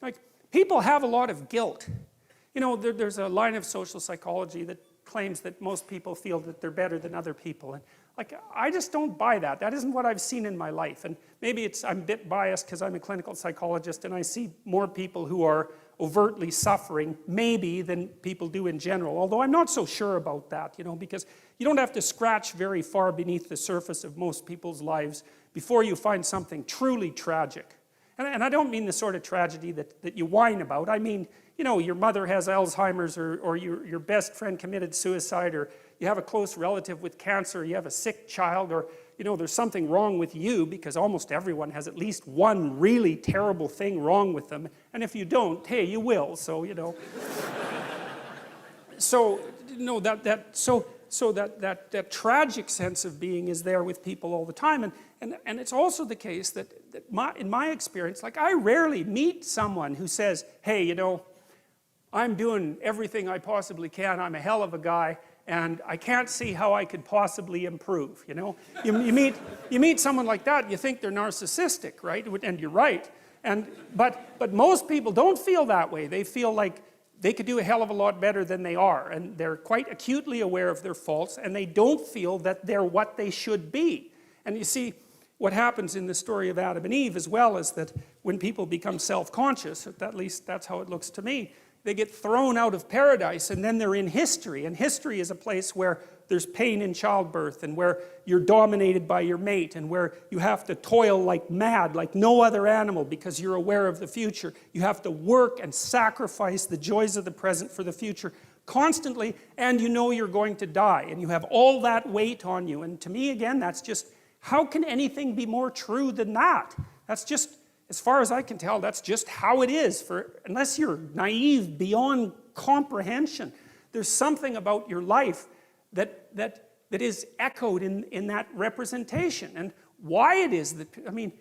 Like, people have a lot of guilt. You know, there's a line of social psychology that claims that most people feel that they're better than other people. And like, I just don't buy that. That isn't what I've seen in my life. And maybe I'm a bit biased because I'm a clinical psychologist and I see more people who are overtly suffering, maybe, than people do in general. Although I'm not so sure about that, you know, because you don't have to scratch very far beneath the surface of most people's lives before you find something truly tragic. And I don't mean the sort of tragedy that you whine about. I mean, you know, your mother has Alzheimer's, or your best friend committed suicide, or you have a close relative with cancer, or you have a sick child, or, you know, there's something wrong with you, because almost everyone has at least one really terrible thing wrong with them. And if you don't, hey, you will, so, you know. So, you know, that tragic sense of being is there with people all the time. And it's also the case that in my experience, like, I rarely meet someone who says, hey, you know, I'm doing everything I possibly can, I'm a hell of a guy, and I can't see how I could possibly improve, you know? You meet someone like that, you think they're narcissistic, right? And you're right. But most people don't feel that way. They feel like they could do a hell of a lot better than they are, and they're quite acutely aware of their faults, and they don't feel that they're what they should be. And you see, what happens in the story of Adam and Eve as well is that when people become self-conscious, at least that's how it looks to me, they get thrown out of paradise, and then they're in history. And history is a place where there's pain in childbirth, and where you're dominated by your mate, and where you have to toil like mad, like no other animal, because you're aware of the future. You have to work and sacrifice the joys of the present for the future constantly, and you know you're going to die, and you have all that weight on you. And to me, again, that's just, how can anything be more true than that? That's just, as far as I can tell, that's just how it is, unless you're naive beyond comprehension. There's something about your life that is echoed in that representation. And why it is that, I mean,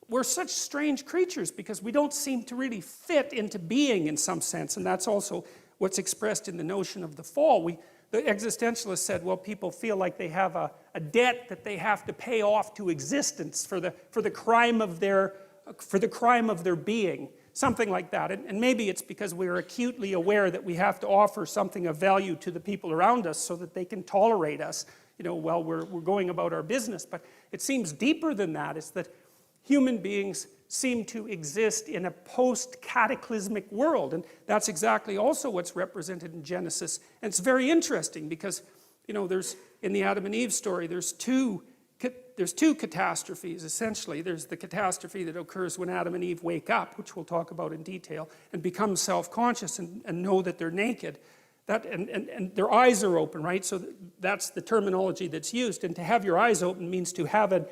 we're such strange creatures because we don't seem to really fit into being in some sense, and that's also what's expressed in the notion of the fall. The existentialists said, well, people feel like they have a debt that they have to pay off to existence for the crime of their being, something like that. And maybe it's because we're acutely aware that we have to offer something of value to the people around us so that they can tolerate us, you know, while we're going about our business. But it seems deeper than that. It's that human beings seem to exist in a post-cataclysmic world, and that's exactly also what's represented in Genesis. And it's very interesting because, you know, in the Adam and Eve story, there's two catastrophes, essentially. There's the catastrophe that occurs when Adam and Eve wake up, which we'll talk about in detail, and become self-conscious and know that they're naked. And their eyes are open, right? So that's the terminology that's used. And to have your eyes open means to have an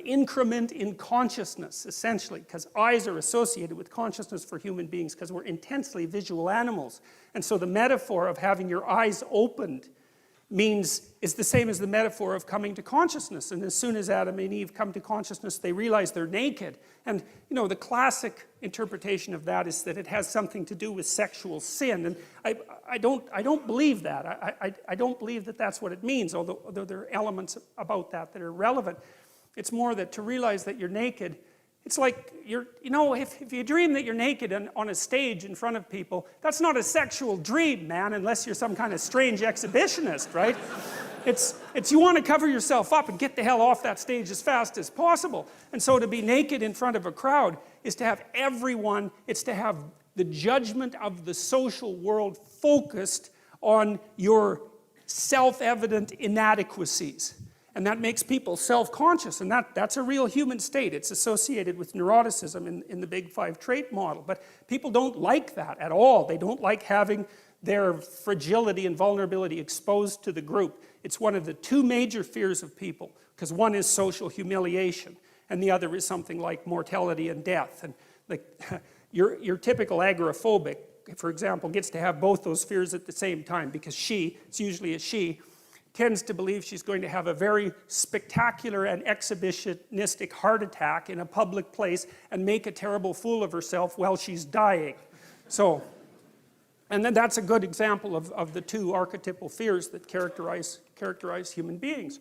increment in consciousness, essentially, because eyes are associated with consciousness for human beings because we're intensely visual animals. And so the metaphor of having your eyes opened is the same as the metaphor of coming to consciousness. And as soon as Adam and Eve come to consciousness, they realize they're naked. And, you know, the classic interpretation of that is that it has something to do with sexual sin. And I don't believe that. I don't believe that that's what it means, although there are elements about that are relevant. It's more that to realize that you're naked, it's like, you know, if you dream that you're naked on a stage in front of people, that's not a sexual dream, man, unless you're some kind of strange exhibitionist, right? It's you want to cover yourself up and get the hell off that stage as fast as possible. And so to be naked in front of a crowd is to have everyone, it's to have the judgment of the social world focused on your self-evident inadequacies. And that makes people self-conscious, and that's a real human state. It's associated with neuroticism in the Big Five trait model. But people don't like that at all. They don't like having their fragility and vulnerability exposed to the group. It's one of the two major fears of people, because one is social humiliation, and the other is something like mortality and death. And like your typical agoraphobic, for example, gets to have both those fears at the same time, because it's usually a she, tends to believe she's going to have a very spectacular and exhibitionistic heart attack in a public place and make a terrible fool of herself while she's dying. So, and then that's a good example of the two archetypal fears that characterize human beings.